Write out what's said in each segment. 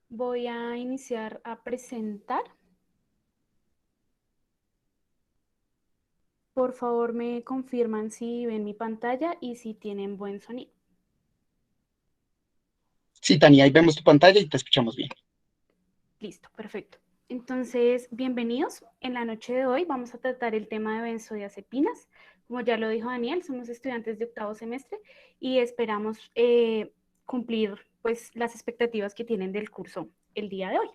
Voy a iniciar a presentar. Por favor, me confirman si ven mi pantalla y si tienen buen sonido. Sí, Tania, ahí vemos tu pantalla y te escuchamos bien. Listo, perfecto. Entonces, bienvenidos. En la noche de hoy vamos a tratar el tema de benzodiazepinas. Como ya lo dijo Daniel, somos estudiantes de octavo semestre y esperamos cumplir pues, las expectativas que tienen del curso el día de hoy.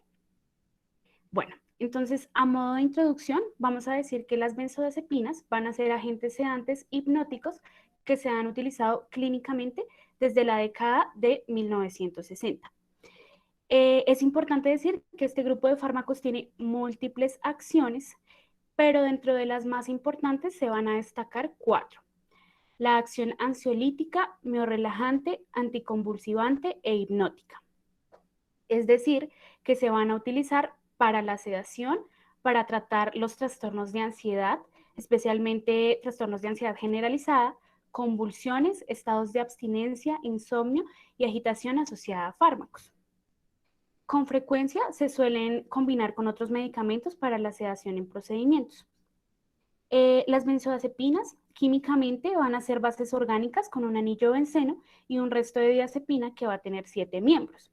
Bueno, entonces, a modo de introducción, vamos a decir que las benzodiazepinas van a ser agentes sedantes hipnóticos que se han utilizado clínicamente desde la década de 1960. Es importante decir que este grupo de fármacos tiene múltiples acciones, pero dentro de las más importantes se van a destacar 4. La acción ansiolítica, miorrelajante, anticonvulsivante e hipnótica. Es decir, que se van a utilizar para la sedación, para tratar los trastornos de ansiedad, especialmente trastornos de ansiedad generalizada, convulsiones, estados de abstinencia, insomnio y agitación asociada a fármacos. Con frecuencia se suelen combinar con otros medicamentos para la sedación en procedimientos. Las benzodiazepinas químicamente van a ser bases orgánicas con un anillo benceno y un resto de diazepina que va a tener 7 miembros.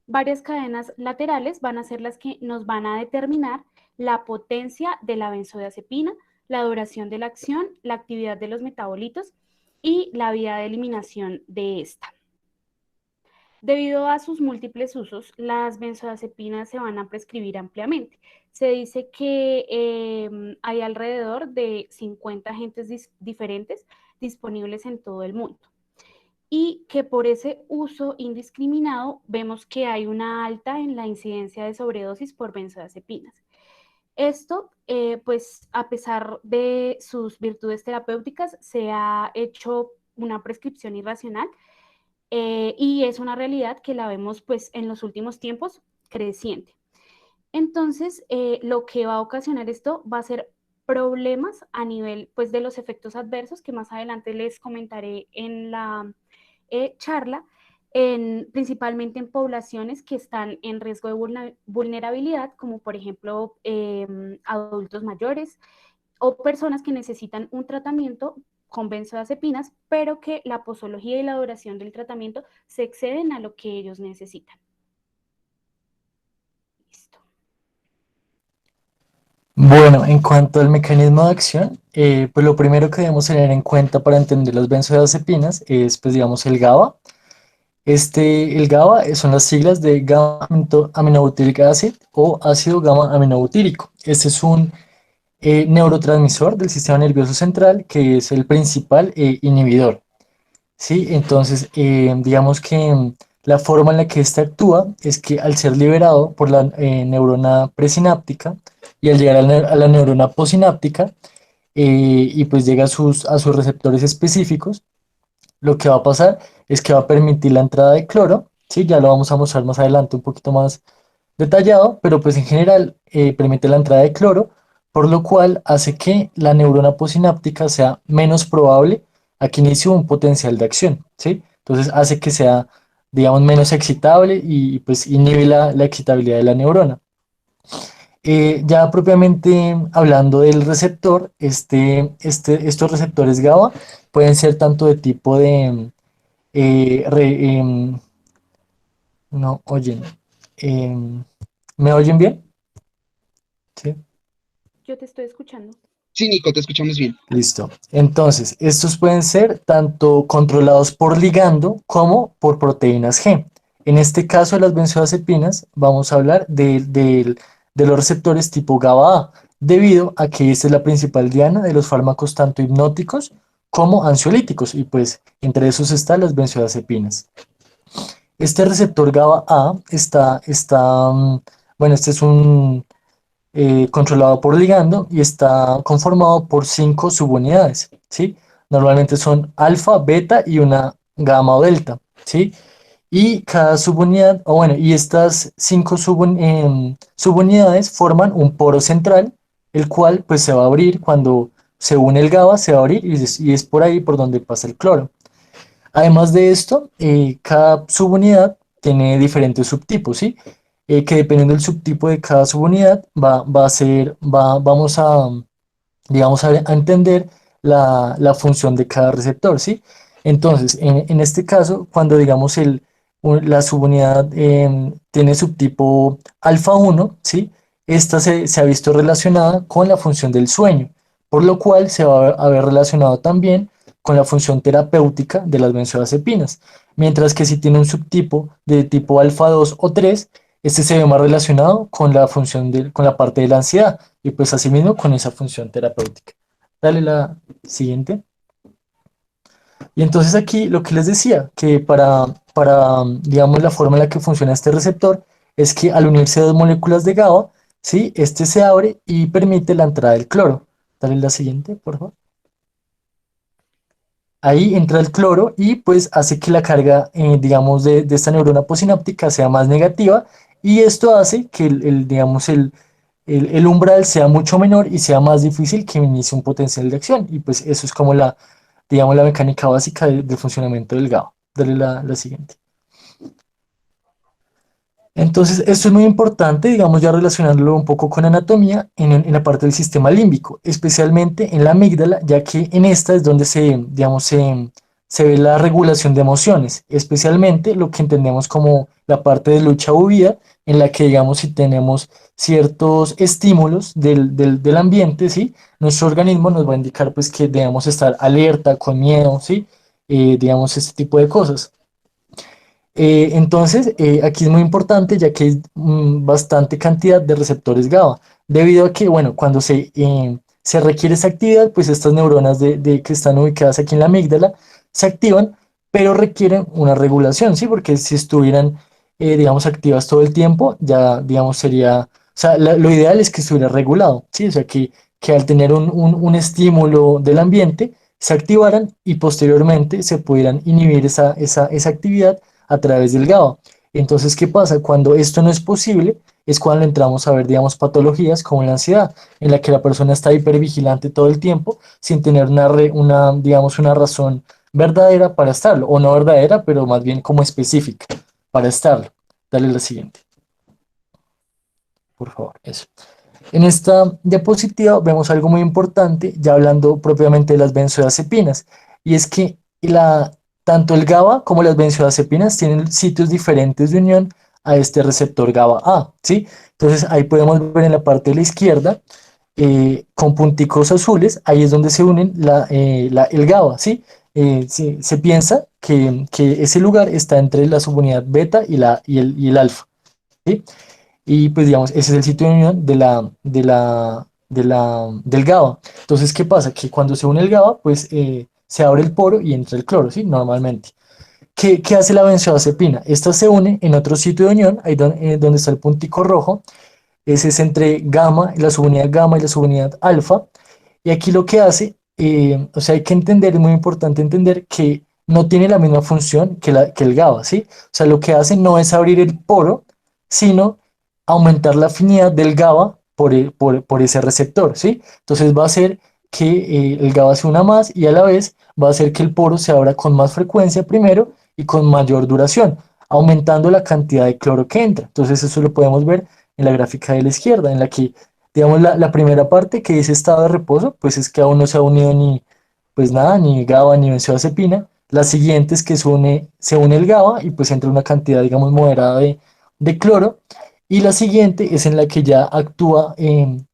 Varias cadenas laterales van a ser las que nos van a determinar la potencia de la benzodiazepina, la duración de la acción, la actividad de los metabolitos y la vía de eliminación de esta. Debido a sus múltiples usos, las benzodiazepinas se van a prescribir ampliamente. Se dice que hay alrededor de 50 agentes diferentes disponibles en todo el mundo y que por ese uso indiscriminado vemos que hay una alta en la incidencia de sobredosis por benzodiazepinas. Esto, pues a pesar de sus virtudes terapéuticas, se ha hecho una prescripción irracional y es una realidad que la vemos pues en los últimos tiempos creciente. Entonces, lo que va a ocasionar esto va a ser problemas a nivel pues de los efectos adversos que más adelante les comentaré en la charla, principalmente en poblaciones que están en riesgo de vulnerabilidad, como por ejemplo adultos mayores o personas que necesitan un tratamiento con benzodiazepinas, pero que la posología y la duración del tratamiento se exceden a lo que ellos necesitan. Listo. Bueno, en cuanto al mecanismo de acción, pues lo primero que debemos tener en cuenta para entender las benzodiazepinas es, pues digamos, el GABA. El GABA son las siglas de gamma aminobutyric acid o ácido gamma aminobutírico. Este es un neurotransmisor del sistema nervioso central que es el principal inhibidor. ¿Sí? Entonces, digamos que la forma en la que éste actúa es que al ser liberado por la neurona presináptica y al llegar a la neurona posináptica y pues llega a sus receptores específicos, lo que va a pasar es que va a permitir la entrada de cloro, ¿sí? Ya lo vamos a mostrar más adelante un poquito más detallado, pero pues en general permite la entrada de cloro, por lo cual hace que la neurona posináptica sea menos probable a que inicie un potencial de acción, ¿sí? Entonces hace que sea, digamos, menos excitable y pues inhibe la excitabilidad de la neurona. Ya propiamente hablando del receptor, estos receptores GABA pueden ser tanto de tipo de, no, oyen, em, ¿me oyen bien? Sí. Yo te estoy escuchando. Sí, Nico, te escuchamos bien. Listo. Entonces, estos pueden ser tanto controlados por ligando como por proteínas G. En este caso de las benzodiazepinas, vamos a hablar de los receptores tipo GABA-A, debido a que esta es la principal diana de los fármacos tanto hipnóticos como ansiolíticos, y pues entre esos están las benzodiazepinas. Este receptor GABA-A bueno, este es un controlado por ligando y está conformado por 5 subunidades, ¿sí? Normalmente son alfa, beta y una gamma o delta, ¿sí? Y cada subunidad, o bueno, y estas 5 subunidades forman un poro central, el cual pues se va a abrir cuando se une el GABA, se va a abrir y es por ahí por donde pasa el cloro. Además de esto, cada subunidad tiene diferentes subtipos, ¿sí? Que dependiendo del subtipo de cada subunidad vamos a, digamos, a entender la función de cada receptor, ¿sí? Entonces, en este caso, cuando digamos la subunidad tiene subtipo alfa 1, ¿sí? Esta se ha visto relacionada con la función del sueño, por lo cual se va a ver relacionado también con la función terapéutica de las benzodiazepinas, mientras que si tiene un subtipo de tipo alfa 2 o 3, este se ve más relacionado con la función con la parte de la ansiedad y pues asimismo con esa función terapéutica. Dale la siguiente. Y entonces aquí lo que les decía, que digamos, la forma en la que funciona este receptor es que al unirse dos moléculas de GABA, ¿sí? Este se abre y permite la entrada del cloro. Dale la siguiente, por favor. Ahí entra el cloro y pues hace que la carga, digamos, de esta neurona posináptica sea más negativa y esto hace que digamos, el umbral sea mucho menor y sea más difícil que inicie un potencial de acción. Y pues eso es como digamos, la mecánica básica del funcionamiento del GABA. Dale la siguiente. Entonces, esto es muy importante, digamos, ya relacionarlo un poco con anatomía en la parte del sistema límbico, especialmente en la amígdala, ya que en esta es donde digamos, se ve la regulación de emociones, especialmente lo que entendemos como la parte de lucha o huida, en la que, digamos, si tenemos ciertos estímulos del ambiente, ¿sí? Nuestro organismo nos va a indicar, pues, que debemos estar alerta, con miedo, ¿sí? Digamos, este tipo de cosas. Entonces, aquí es muy importante ya que hay bastante cantidad de receptores GABA, debido a que, bueno, cuando se requiere esa actividad, pues estas neuronas que están ubicadas aquí en la amígdala se activan, pero requieren una regulación, ¿sí? Porque si estuvieran, digamos, activas todo el tiempo, ya, digamos, o sea, lo ideal es que estuviera regulado, ¿sí? O sea, que al tener un estímulo del ambiente, se activaran y posteriormente se pudieran inhibir esa actividad a través del GABA. Entonces, ¿qué pasa? Cuando esto no es posible, es cuando entramos a ver, digamos, patologías como la ansiedad, en la que la persona está hipervigilante todo el tiempo sin tener digamos, una razón verdadera para estarlo, o no verdadera, pero más bien como específica para estarlo. Dale la siguiente, por favor, eso. En esta diapositiva vemos algo muy importante, ya hablando propiamente de las benzodiazepinas, y es que tanto el GABA como las benzodiazepinas tienen sitios diferentes de unión a este receptor GABA-A, ¿sí? Entonces ahí podemos ver en la parte de la izquierda, con punticos azules, ahí es donde se unen el GABA, ¿sí? Se piensa que ese lugar está entre la subunidad beta y el alfa, ¿sí? Y pues digamos, ese es el sitio de unión del GABA. Entonces, ¿qué pasa? Que cuando se une el GABA, pues se abre el poro y entra el cloro, ¿sí? Normalmente. ¿Qué hace la benzodiazepina? Esta se une en otro sitio de unión, ahí donde está el puntico rojo. Ese es entre gamma, la subunidad gamma y la subunidad alfa. Y aquí lo que hace, o sea, hay que entender, es muy importante entender que no tiene la misma función que el GABA, ¿sí? O sea, lo que hace no es abrir el poro, sino aumentar la afinidad del GABA por ese receptor, ¿sí? Entonces va a hacer que el GABA se una más y a la vez va a hacer que el poro se abra con más frecuencia primero y con mayor duración, aumentando la cantidad de cloro que entra. Entonces eso lo podemos ver en la gráfica de la izquierda, en la que digamos, la primera parte que dice estado de reposo, pues es que aún no se ha unido pues nada, ni GABA ni benzodiazepina. La siguiente es que se une el GABA y pues entra una cantidad, digamos, moderada de cloro. Y la siguiente es en la que ya actúa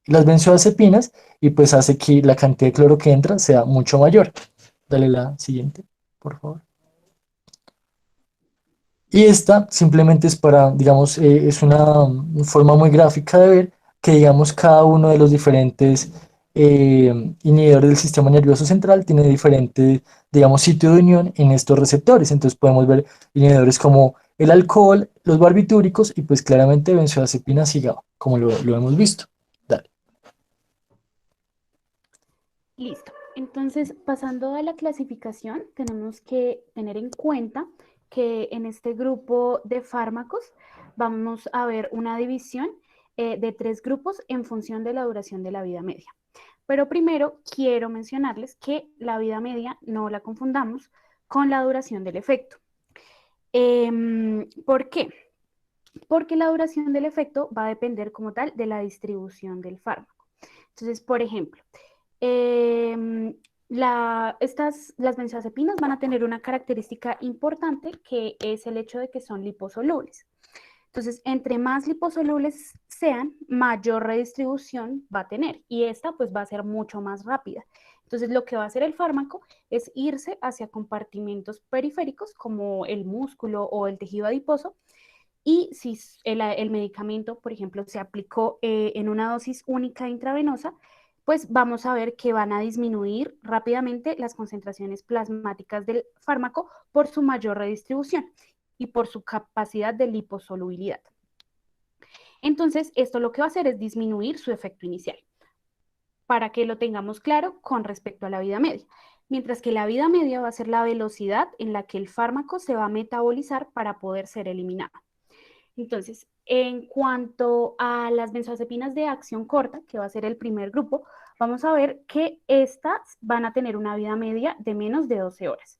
las benzodiazepinas y pues hace que la cantidad de cloro que entra sea mucho mayor. Dale la siguiente, por favor. Y esta simplemente es digamos, es una forma muy gráfica de ver que, digamos, cada uno de los diferentes inhibidores del sistema nervioso central tiene diferente, digamos, sitio de unión en estos receptores. Entonces podemos ver inhibidores como el alcohol, los barbitúricos y pues claramente benzodiazepinas y GABA, como lo hemos visto. Dale. Listo. Entonces, pasando a la clasificación, tenemos que tener en cuenta que en este grupo de fármacos vamos a ver una división de 3 grupos en función de la duración de la vida media. Pero primero quiero mencionarles que la vida media no la confundamos con la duración del efecto. ¿Por qué? Porque la duración del efecto va a depender como tal de la distribución del fármaco. Entonces, por ejemplo, las benzodiazepinas van a tener una característica importante que es el hecho de que son liposolubles. Entonces, entre más liposolubles sean, mayor redistribución va a tener y esta pues va a ser mucho más rápida. Entonces, lo que va a hacer el fármaco es irse hacia compartimentos periféricos como el músculo o el tejido adiposo y si el medicamento, por ejemplo, se aplicó en una dosis única intravenosa, pues vamos a ver que van a disminuir rápidamente las concentraciones plasmáticas del fármaco por su mayor redistribución y por su capacidad de liposolubilidad. Entonces, esto lo que va a hacer es disminuir su efecto inicial, para que lo tengamos claro con respecto a la vida media. Mientras que la vida media va a ser la velocidad en la que el fármaco se va a metabolizar para poder ser eliminado. Entonces, en cuanto a las benzodiazepinas de acción corta, que va a ser el primer grupo, vamos a ver que estas van a tener una vida media de menos de 12 horas.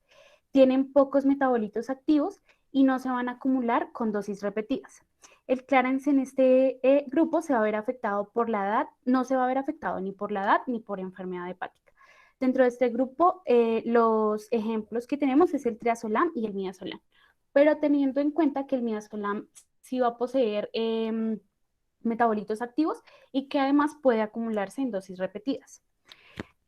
Tienen pocos metabolitos activos y no se van a acumular con dosis repetidas. El Clarence en este grupo se va a ver afectado por la edad, no se va a ver afectado ni por la edad ni por enfermedad hepática. Dentro de este grupo, los ejemplos que tenemos es el triazolam y el midazolam, pero teniendo en cuenta que el midazolam sí va a poseer metabolitos activos y que además puede acumularse en dosis repetidas.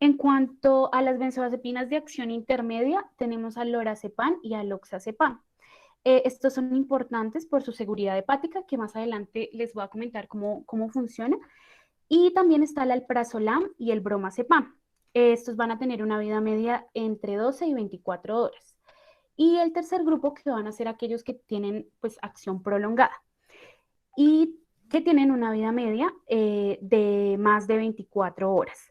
En cuanto a las benzodiazepinas de acción intermedia, tenemos al lorazepam y al oxazepam. Estos son importantes por su seguridad hepática, que más adelante les voy a comentar cómo funciona. Y también está el alprazolam y el bromazepam. Estos van a tener una vida media entre 12 y 24 horas. Y el tercer grupo que van a ser aquellos que tienen pues acción prolongada y que tienen una vida media de más de 24 horas.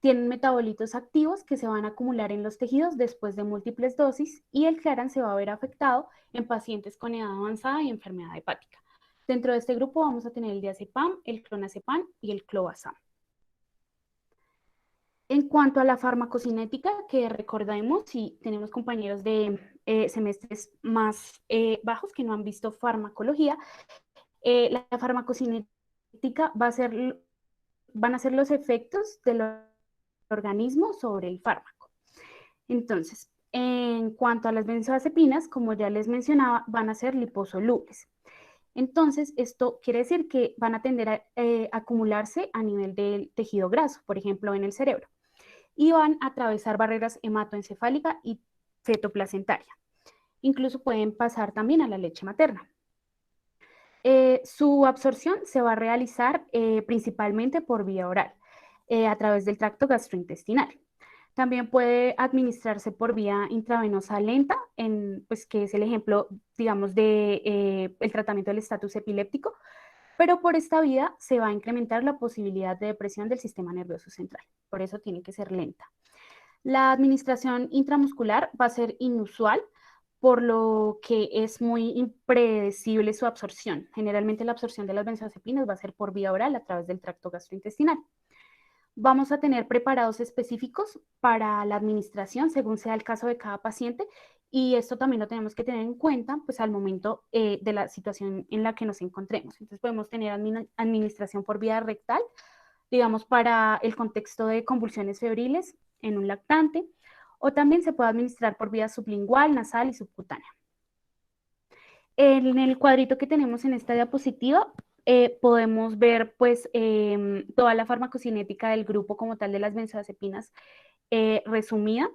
Tienen metabolitos activos que se van a acumular en los tejidos después de múltiples dosis y el Clarance se va a ver afectado en pacientes con edad avanzada y enfermedad hepática. Dentro de este grupo vamos a tener el diazepam, el clonazepam y el clobazam. En cuanto a la farmacocinética, que recordemos, si tenemos compañeros de semestres más bajos que no han visto farmacología, la farmacocinética van a ser los efectos del organismo sobre el fármaco. Entonces, en cuanto a las benzodiazepinas, como ya les mencionaba, van a ser liposolubles. Entonces, esto quiere decir que van a tender a acumularse a nivel del tejido graso, por ejemplo, en el cerebro, y van a atravesar barreras hematoencefálica y fetoplacentaria. Incluso pueden pasar también a la leche materna. Su absorción se va a realizar principalmente por vía oral, a través del tracto gastrointestinal. También puede administrarse por vía intravenosa lenta, pues, que es el ejemplo, digamos, de el tratamiento del estatus epiléptico, pero por esta vía se va a incrementar la posibilidad de depresión del sistema nervioso central. Por eso tiene que ser lenta. La administración intramuscular va a ser inusual, por lo que es muy impredecible su absorción. Generalmente la absorción de las benzodiazepinas va a ser por vía oral a través del tracto gastrointestinal. Vamos a tener preparados específicos para la administración según sea el caso de cada paciente y esto también lo tenemos que tener en cuenta pues al momento de la situación en la que nos encontremos. Entonces podemos tener administración por vía rectal, digamos para el contexto de convulsiones febriles en un lactante, o también se puede administrar por vía sublingual, nasal y subcutánea. En el cuadrito que tenemos en esta diapositiva podemos ver pues toda la farmacocinética del grupo como tal de las benzodiazepinas resumida.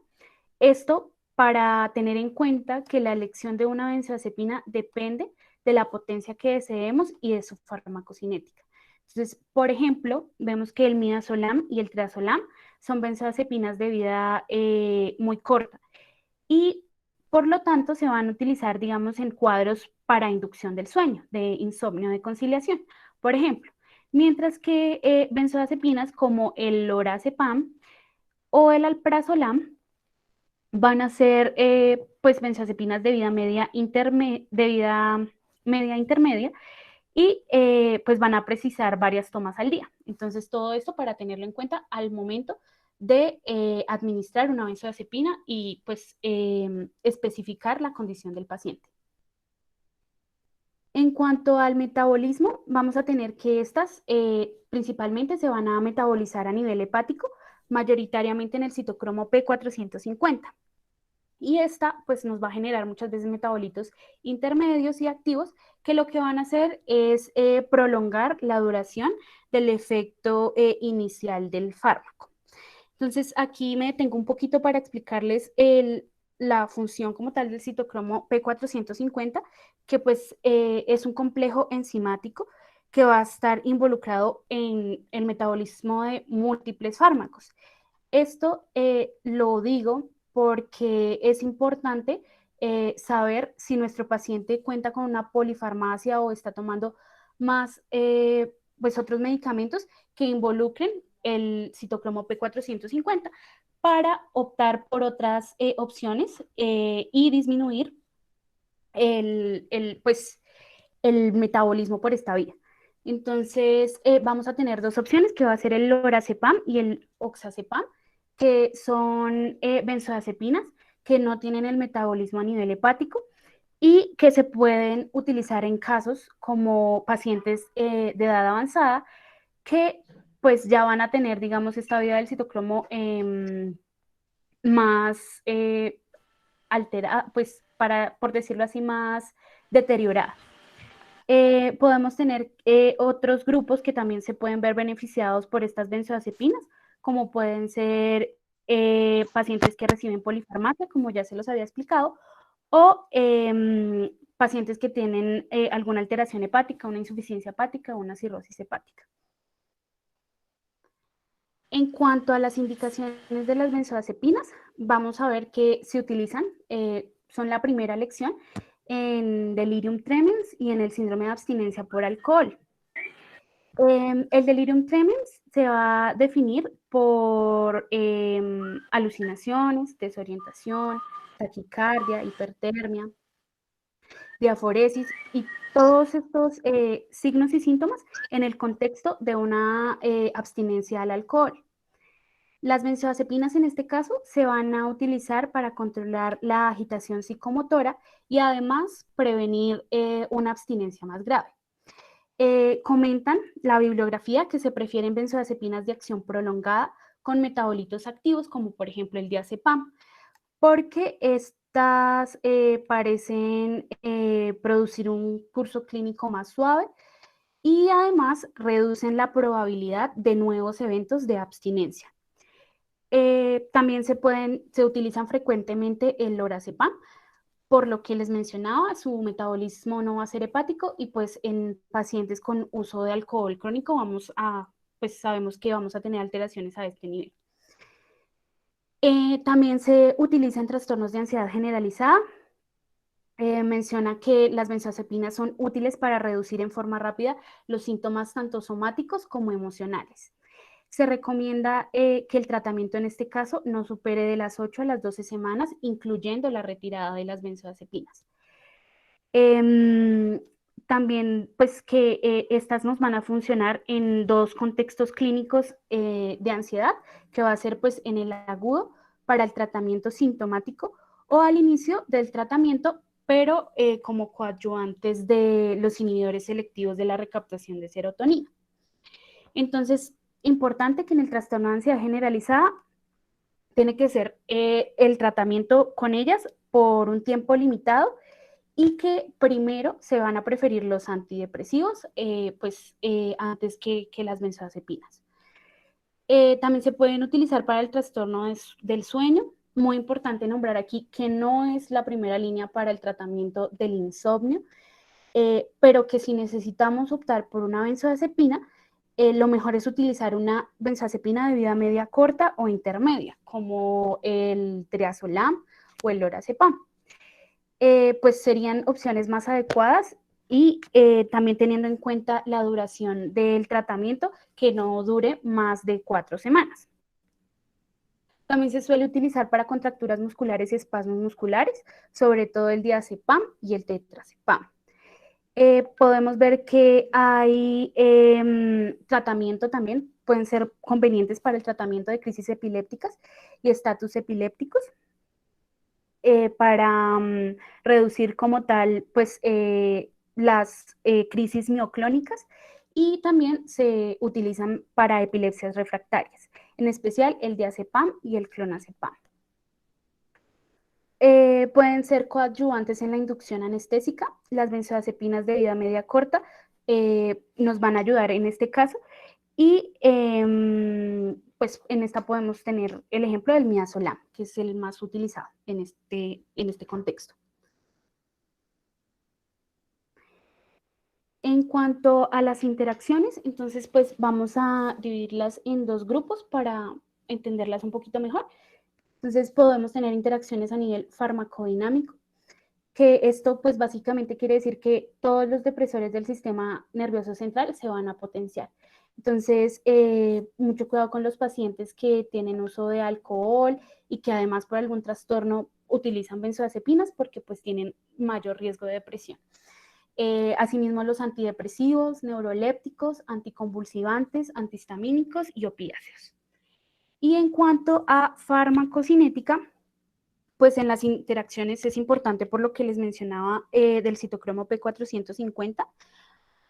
Esto para tener en cuenta que la elección de una benzodiazepina depende de la potencia que deseemos y de su farmacocinética. Entonces, por ejemplo, vemos que el midazolam y el triazolam son benzodiazepinas de vida muy corta y por lo tanto se van a utilizar, digamos, en cuadros para inducción del sueño, de insomnio de conciliación. Por ejemplo, mientras que benzodiazepinas como el lorazepam o el alprazolam van a ser pues benzodiazepinas de vida media intermedia y pues van a precisar varias tomas al día. Entonces, todo esto para tenerlo en cuenta al momento de administrar una benzodiazepina y pues especificar la condición del paciente. En cuanto al metabolismo, vamos a tener que estas principalmente se van a metabolizar a nivel hepático, mayoritariamente en el citocromo P450. Y esta pues nos va a generar muchas veces metabolitos intermedios y activos que lo que van a hacer es prolongar la duración del efecto inicial del fármaco. Entonces aquí me detengo un poquito para explicarles la función como tal del citocromo P450, que pues es un complejo enzimático que va a estar involucrado en el metabolismo de múltiples fármacos. Esto lo digo porque es importante saber si nuestro paciente cuenta con una polifarmacia o está tomando más pues otros medicamentos que involucren el citocromo P450 para optar por otras opciones y disminuir pues, el metabolismo por esta vía. Entonces, vamos a tener dos opciones, que va a ser el lorazepam y el oxazepam, que son benzodiazepinas que no tienen el metabolismo a nivel hepático y que se pueden utilizar en casos como pacientes de edad avanzada que pues ya van a tener, digamos, esta vida del citocromo más alterada, pues por decirlo así, más deteriorada. Podemos tener otros grupos que también se pueden ver beneficiados por estas benzodiazepinas, como pueden ser pacientes que reciben polifarmacia, como ya se los había explicado, o pacientes que tienen alguna alteración hepática, una insuficiencia hepática o una cirrosis hepática. En cuanto a las indicaciones de las benzodiazepinas, vamos a ver que se utilizan, son la primera lección en delirium tremens y en el síndrome de abstinencia por alcohol. El delirium tremens se va a definir por alucinaciones, desorientación, taquicardia, hipertermia, diaforesis y todos estos signos y síntomas en el contexto de una abstinencia al alcohol. Las benzodiazepinas en este caso se van a utilizar para controlar la agitación psicomotora y además prevenir una abstinencia más grave. Comentan la bibliografía que se prefieren benzodiazepinas de acción prolongada con metabolitos activos como por ejemplo el diazepam, porque estas parecen producir un curso clínico más suave y además reducen la probabilidad de nuevos eventos de abstinencia. También se utilizan frecuentemente el lorazepam, por lo que les mencionaba, su metabolismo no va a ser hepático y pues en pacientes con uso de alcohol crónico pues sabemos que vamos a tener alteraciones a este nivel. También se utiliza en trastornos de ansiedad generalizada. Menciona que las benzodiazepinas son útiles para reducir en forma rápida los síntomas tanto somáticos como emocionales. Se recomienda que el tratamiento en este caso no supere de las 8 a las 12 semanas, incluyendo la retirada de las benzodiazepinas. También, pues que estas nos van a funcionar en dos contextos clínicos de ansiedad, que va a ser pues en el agudo para el tratamiento sintomático o al inicio del tratamiento, pero como coadyuvantes de los inhibidores selectivos de la recaptación de serotonina. Entonces, importante que en el trastorno de ansiedad generalizada tiene que ser el tratamiento con ellas por un tiempo limitado y que primero se van a preferir los antidepresivos antes que las benzodiazepinas. También se pueden utilizar para el trastorno del sueño. Muy importante nombrar aquí que no es la primera línea para el tratamiento del insomnio, pero que si necesitamos optar por una benzodiazepina, lo mejor es utilizar una benzodiazepina de vida media corta o intermedia, como el triazolam o el lorazepam. Pues serían opciones más adecuadas y también teniendo en cuenta la duración del tratamiento, que no dure más de 4 semanas. También se suele utilizar para contracturas musculares y espasmos musculares, sobre todo el diazepam y el tetrazepam. Podemos ver que hay tratamiento también, pueden ser convenientes para el tratamiento de crisis epilépticas y estatus epilépticos, para reducir como tal pues, las crisis mioclónicas, y también se utilizan para epilepsias refractarias, en especial el diazepam y el clonazepam. Pueden ser coadyuvantes en la inducción anestésica. Las benzodiazepinas de vida media corta nos van a ayudar en este caso. Y pues en esta podemos tener el ejemplo del midazolam, que es el más utilizado en este contexto. En cuanto a las interacciones, entonces pues vamos a dividirlas en dos grupos para entenderlas un poquito mejor. Entonces podemos tener interacciones a nivel farmacodinámico, que esto pues básicamente quiere decir que todos los depresores del sistema nervioso central se van a potenciar. Entonces, mucho cuidado con los pacientes que tienen uso de alcohol y que además por algún trastorno utilizan benzodiazepinas, porque pues tienen mayor riesgo de depresión. Asimismo, los antidepresivos, neurolépticos, anticonvulsivantes, antihistamínicos y opiáceos. Y en cuanto a farmacocinética, pues en las interacciones es importante por lo que les mencionaba del citocromo P450,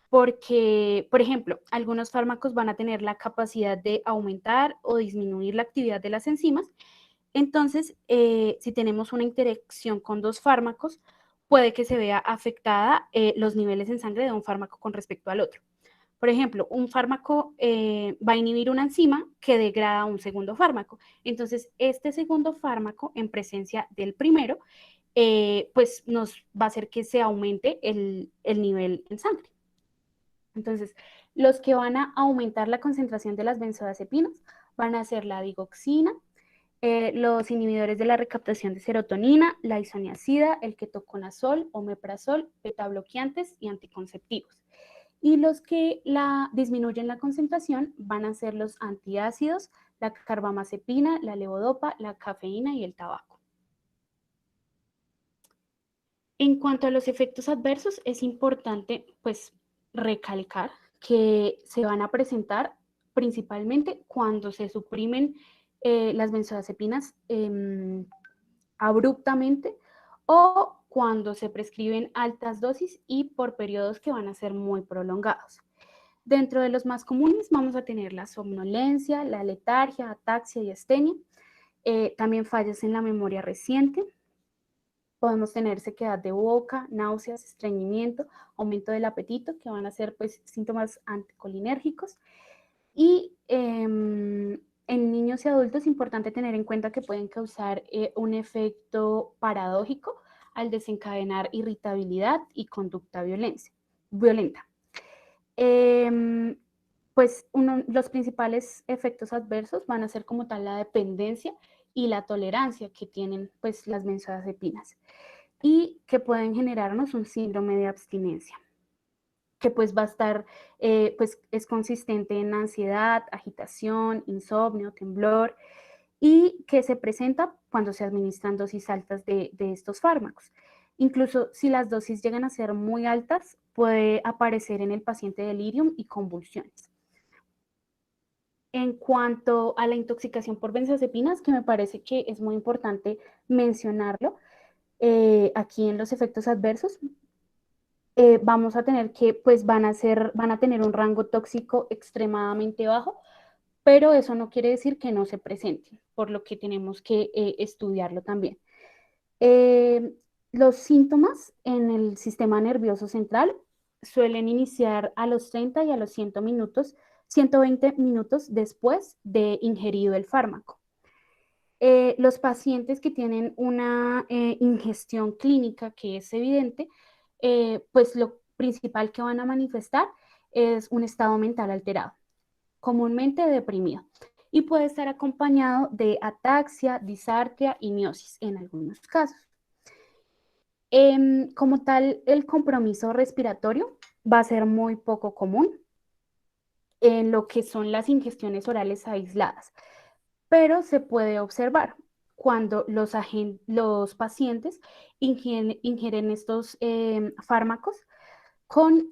porque, por ejemplo, algunos fármacos van a tener la capacidad de aumentar o disminuir la actividad de las enzimas. Entonces, si tenemos una interacción con dos fármacos, puede que se vea afectada los niveles en sangre de un fármaco con respecto al otro. Por ejemplo, un fármaco va a inhibir una enzima que degrada un segundo fármaco. Entonces, este segundo fármaco, en presencia del primero, pues nos va a hacer que se aumente el nivel en sangre. Entonces, los que van a aumentar la concentración de las benzodiazepinas van a ser la digoxina, los inhibidores de la recaptación de serotonina, la isoniazida, el ketoconazol, omeprazol, betabloqueantes y anticonceptivos. Y los que disminuyen la concentración van a ser los antiácidos, la carbamazepina, la levodopa, la cafeína y el tabaco. En cuanto a los efectos adversos, es importante pues recalcar que se van a presentar principalmente cuando se suprimen las benzodiazepinas abruptamente, o cuando se prescriben altas dosis y por periodos que van a ser muy prolongados. Dentro de los más comunes vamos a tener la somnolencia, la letargia, ataxia y astenia, también fallas en la memoria reciente. Podemos tener sequedad de boca, náuseas, estreñimiento, aumento del apetito, que van a ser pues síntomas anticolinérgicos. Y en niños y adultos es importante tener en cuenta que pueden causar un efecto paradójico al desencadenar irritabilidad y conducta violenta. Pues los principales efectos adversos van a ser como tal la dependencia y la tolerancia que tienen pues las benzodiazepinas, y que pueden generarnos un síndrome de abstinencia, que pues va a estar, pues es consistente en ansiedad, agitación, insomnio, temblor, y que se presenta cuando se administran dosis altas de estos fármacos. Incluso si las dosis llegan a ser muy altas, puede aparecer en el paciente delirium y convulsiones. En cuanto a la intoxicación por benzodiazepinas, que me parece que es muy importante mencionarlo, aquí en los efectos adversos, vamos a tener que, pues van a tener un rango tóxico extremadamente bajo, pero eso no quiere decir que no se presenten, por lo que tenemos que estudiarlo también. Los síntomas en el sistema nervioso central suelen iniciar a los 30 y a los 120 minutos después de ingerido el fármaco. Los pacientes que tienen una ingestión clínica que es evidente, pues lo principal que van a manifestar es un estado mental alterado, comúnmente deprimido, y puede estar acompañado de ataxia, disartria y miosis en algunos casos. Como tal, el compromiso respiratorio va a ser muy poco común en lo que son las ingestiones orales aisladas, pero se puede observar cuando los pacientes ingieren estos fármacos con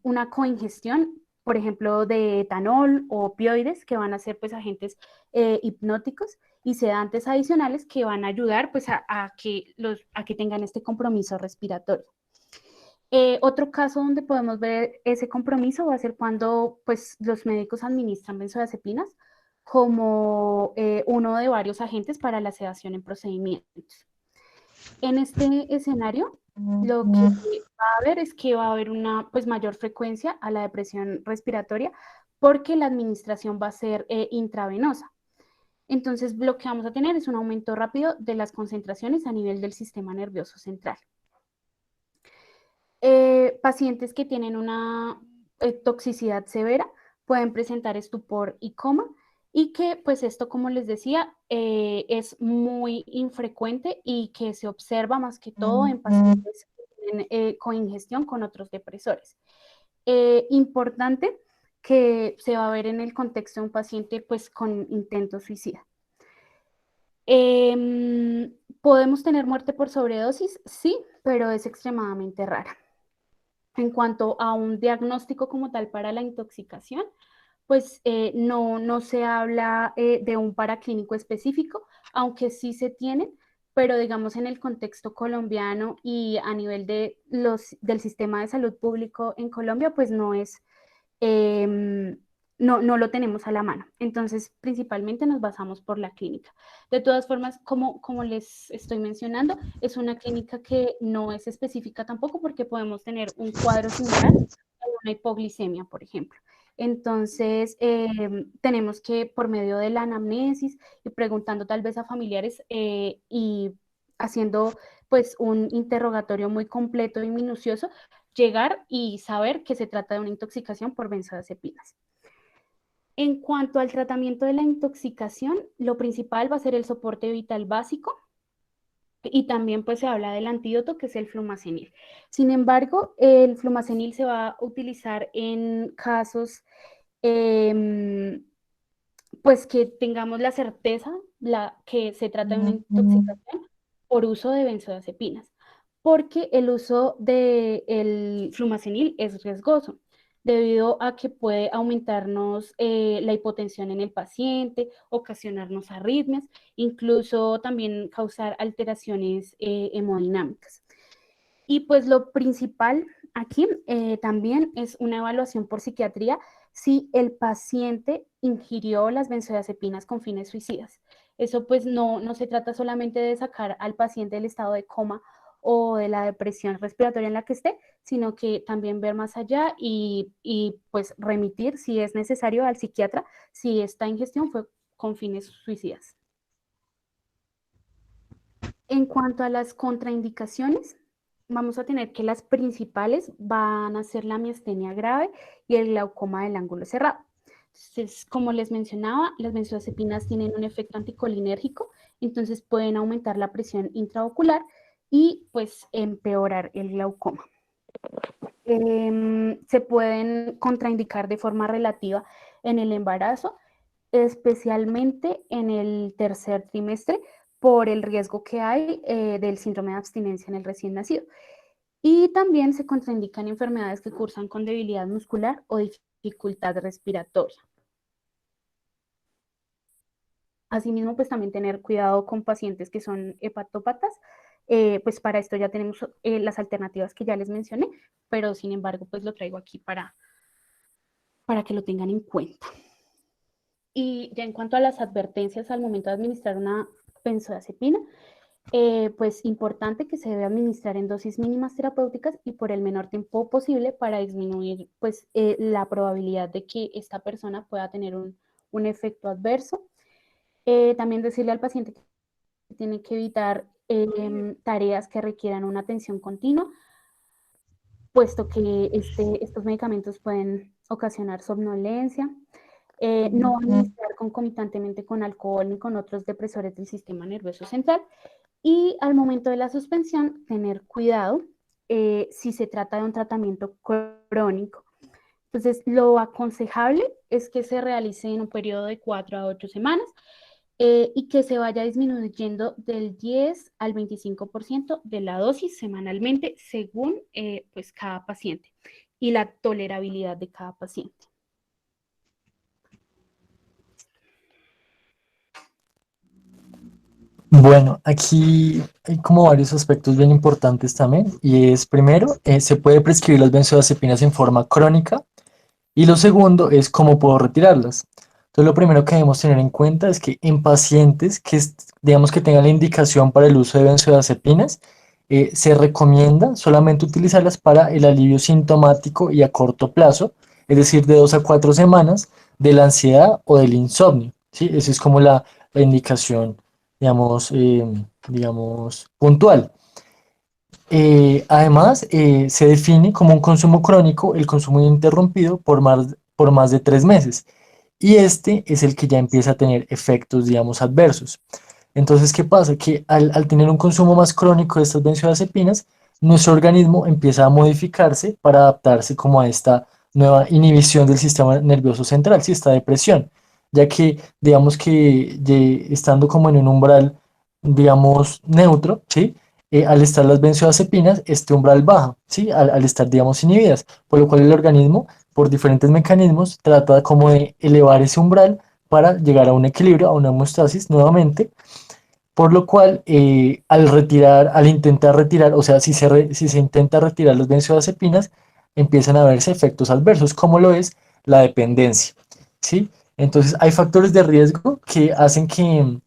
una coingestión, por ejemplo, de etanol o opioides, que van a ser pues agentes hipnóticos y sedantes adicionales que van a ayudar pues a que tengan este compromiso respiratorio. Otro caso donde podemos ver ese compromiso va a ser cuando pues, los médicos administran benzodiazepinas como uno de varios agentes para la sedación en procedimientos. En este escenario, lo que va a haber es que va a haber una pues, mayor frecuencia a la depresión respiratoria porque la administración va a ser intravenosa. Entonces, lo que vamos a tener es un aumento rápido de las concentraciones a nivel del sistema nervioso central. Pacientes que tienen una toxicidad severa pueden presentar estupor y coma y que pues esto, como les decía, es muy infrecuente y que se observa más que todo en pacientes que tienen coingestión con otros depresores. Importante que se va a ver en el contexto de un paciente pues con intento suicida. ¿Podemos tener muerte por sobredosis? Sí, pero es extremadamente rara. En cuanto a un diagnóstico como tal para la intoxicación, pues no se habla de un paraclínico específico, aunque sí se tienen, pero digamos en el contexto colombiano y a nivel del sistema de salud público en Colombia, pues no es, no lo tenemos a la mano. Entonces, principalmente nos basamos por la clínica. De todas formas, como les estoy mencionando, es una clínica que no es específica tampoco porque podemos tener un cuadro similar a una hipoglicemia, por ejemplo. Entonces, tenemos que, por medio de la anamnesis y preguntando tal vez a familiares y haciendo pues un interrogatorio muy completo y minucioso, llegar y saber que se trata de una intoxicación por benzodiazepinas. En cuanto al tratamiento de la intoxicación, lo principal va a ser el soporte vital básico y también pues se habla del antídoto que es el flumazenil. Sin embargo, el flumazenil se va a utilizar en casos pues que tengamos la certeza que se trata de una intoxicación por uso de benzodiazepinas, porque el uso del flumazenil es riesgoso, debido a que puede aumentarnos la hipotensión en el paciente, ocasionarnos arritmias, incluso también causar alteraciones hemodinámicas. Y pues lo principal aquí también es una evaluación por psiquiatría si el paciente ingirió las benzodiazepinas con fines suicidas. Eso pues no se trata solamente de sacar al paciente del estado de coma o de la depresión respiratoria en la que esté, sino que también ver más allá y pues remitir si es necesario al psiquiatra si esta ingestión fue con fines suicidas. En cuanto a las contraindicaciones, vamos a tener que las principales van a ser la miastenia grave y el glaucoma del ángulo cerrado. Entonces, como les mencionaba, las benzodiazepinas tienen un efecto anticolinérgico, entonces pueden aumentar la presión intraocular y pues empeorar el glaucoma. Se pueden contraindicar de forma relativa en el embarazo, especialmente en el tercer trimestre, por el riesgo que hay del síndrome de abstinencia en el recién nacido. Y también se contraindican enfermedades que cursan con debilidad muscular o dificultad respiratoria. Asimismo, pues también tener cuidado con pacientes que son hepatópatas. Pues para esto ya tenemos las alternativas que ya les mencioné, pero sin embargo, pues lo traigo aquí para que lo tengan en cuenta. Y ya en cuanto a las advertencias al momento de administrar una benzodiazepina, pues importante que se debe administrar en dosis mínimas terapéuticas y por el menor tiempo posible para disminuir pues la probabilidad de que esta persona pueda tener un efecto adverso. También decirle al paciente que tiene que evitar tareas que requieran una atención continua, puesto que estos medicamentos pueden ocasionar somnolencia. No administrar concomitantemente con alcohol ni con otros depresores del sistema nervioso central. Y al momento de la suspensión, tener cuidado si se trata de un tratamiento crónico. Entonces, lo aconsejable es que se realice en un periodo de 4 a 8 semanas, y que se vaya disminuyendo del 10 al 25% de la dosis semanalmente según pues cada paciente y la tolerabilidad de cada paciente. Bueno, aquí hay como varios aspectos bien importantes también, y es primero, se puede prescribir las benzodiazepinas en forma crónica, y lo segundo es cómo puedo retirarlas. Entonces, lo primero que debemos tener en cuenta es que en pacientes que, digamos, que tengan la indicación para el uso de benzodiazepinas, se recomienda solamente utilizarlas para el alivio sintomático y a corto plazo, es decir, de 2 a 4 semanas, de la ansiedad o del insomnio, ¿sí? Esa es como la indicación, digamos, puntual. Además, se define como un consumo crónico el consumo ininterrumpido por más de 3 meses. Y este es el que ya empieza a tener efectos, digamos, adversos. Entonces, ¿qué pasa? Que al tener un consumo más crónico de estas benzodiazepinas, nuestro organismo empieza a modificarse para adaptarse como a esta nueva inhibición del sistema nervioso central, si esta depresión, ya que digamos que estando como en un umbral, digamos, neutro, ¿sí? Al estar las benzodiazepinas, este umbral baja, ¿sí? Al estar, digamos, inhibidas, por lo cual el organismo, por diferentes mecanismos, trata como de elevar ese umbral para llegar a un equilibrio, a una homeostasis nuevamente, por lo cual al intentar retirar, o sea, si se intenta retirar las benzodiazepinas, empiezan a verse efectos adversos, como lo es la dependencia, ¿sí? Entonces hay factores de riesgo que hacen que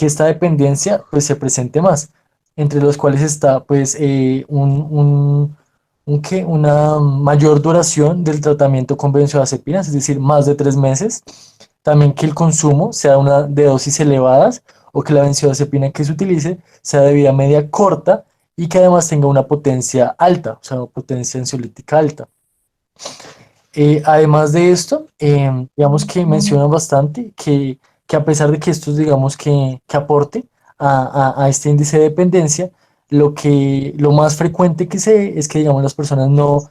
esta dependencia pues se presente más, entre los cuales está pues una mayor duración del tratamiento con benzodiazepinas, es decir, más de 3 meses. También que el consumo sea de dosis elevadas o que la benzodiazepina que se utilice sea de vida media corta y que además tenga una potencia alta, o sea, una potencia ansiolítica alta. Además de esto, digamos que mencionan bastante que a pesar de que esto, digamos que aporte a este índice de dependencia, lo más frecuente que se ve es que, digamos, las personas no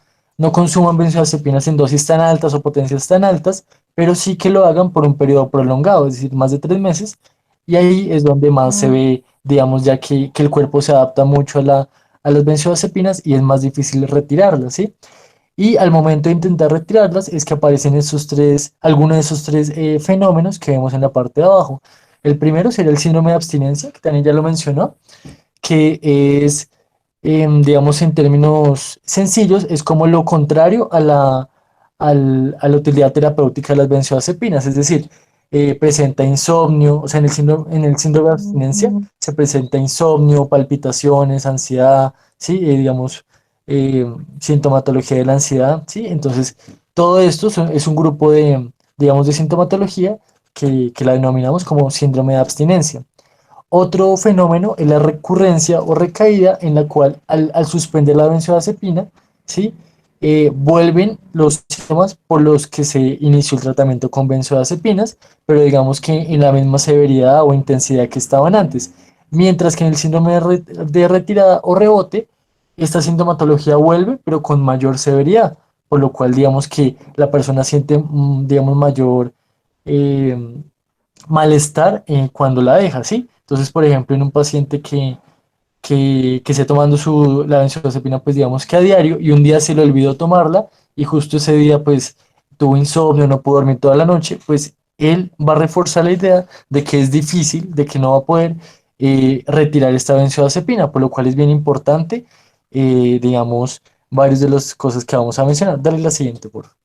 consuman benzodiazepinas en dosis tan altas o potencias tan altas, pero sí que lo hagan por un periodo prolongado, es decir, más de 3 meses, y ahí es donde más se ve, digamos, ya que el cuerpo se adapta mucho a las benzodiazepinas y es más difícil retirarlas, ¿sí? Y al momento de intentar retirarlas es que aparecen algunos de esos tres fenómenos que vemos en la parte de abajo. El primero sería el síndrome de abstinencia, que también ya lo mencionó, que es, digamos, en términos sencillos, es como lo contrario a la utilidad terapéutica de las benzodiazepinas, es decir, presenta insomnio, o sea, en el síndrome de abstinencia se presenta insomnio, palpitaciones, ansiedad, ¿sí? Digamos, eh, sintomatología de la ansiedad, ¿sí? Entonces, todo esto es un grupo digamos, de sintomatología que la denominamos como síndrome de abstinencia. Otro fenómeno es la recurrencia o recaída en la cual al suspender la benzodiazepina, ¿sí? Vuelven los síntomas por los que se inició el tratamiento con benzodiazepinas, pero digamos que en la misma severidad o intensidad que estaban antes. Mientras que en el síndrome de retirada o rebote, esta sintomatología vuelve, pero con mayor severidad, por lo cual digamos que la persona siente, digamos, mayor eh, malestar cuando la deja, ¿sí? Entonces, por ejemplo, en un paciente que esté tomando la benzodiazepina, pues digamos que a diario, y un día se le olvidó tomarla, y justo ese día, pues, tuvo insomnio, no pudo dormir toda la noche, pues él va a reforzar la idea de que es difícil, de que no va a poder retirar esta benzodiazepina, por lo cual es bien importante, digamos, varias de las cosas que vamos a mencionar. Dale la siguiente, por favor.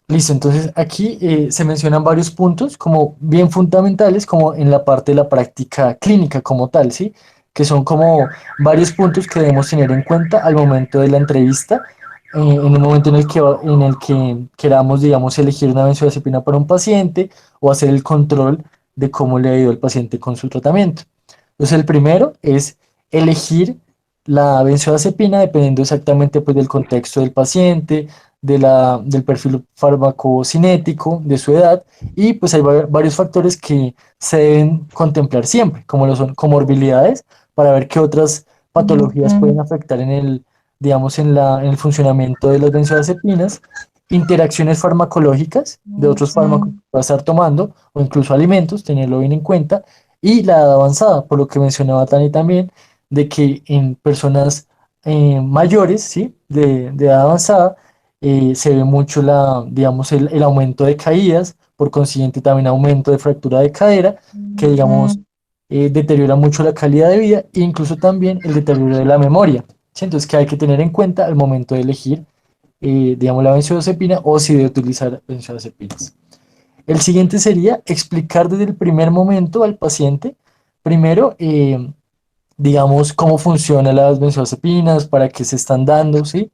Listo, entonces aquí se mencionan varios puntos como bien fundamentales, como en la parte de la práctica clínica como tal, ¿sí? Que son como varios puntos que debemos tener en cuenta al momento de la entrevista, en un momento en el que queramos, digamos, elegir una benzodiazepina para un paciente o hacer el control de cómo le ha ido el paciente con su tratamiento. Entonces, el primero es elegir la benzodiazepina dependiendo exactamente pues, del contexto del paciente, del perfil farmacocinético, de su edad, y pues hay varios factores que se deben contemplar siempre, como lo son comorbilidades, para ver qué otras patologías pueden afectar digamos, en el funcionamiento de las benzodiazepinas, interacciones farmacológicas de otros fármacos que va a estar tomando, o incluso alimentos, tenerlo bien en cuenta, y la edad avanzada, por lo que mencionaba Tani también, de que en personas mayores, ¿sí? De edad avanzada, se ve mucho digamos, el aumento de caídas, por consiguiente también aumento de fractura de cadera, que digamos deteriora mucho la calidad de vida e incluso también el deterioro de la memoria. ¿Sí? Entonces, que hay que tener en cuenta al momento de elegir, digamos, la benzodiazepina o si de utilizar benzodiazepinas. El siguiente sería explicar desde el primer momento al paciente, primero, digamos, cómo funcionan las benzodiazepinas, para qué se están dando, ¿sí?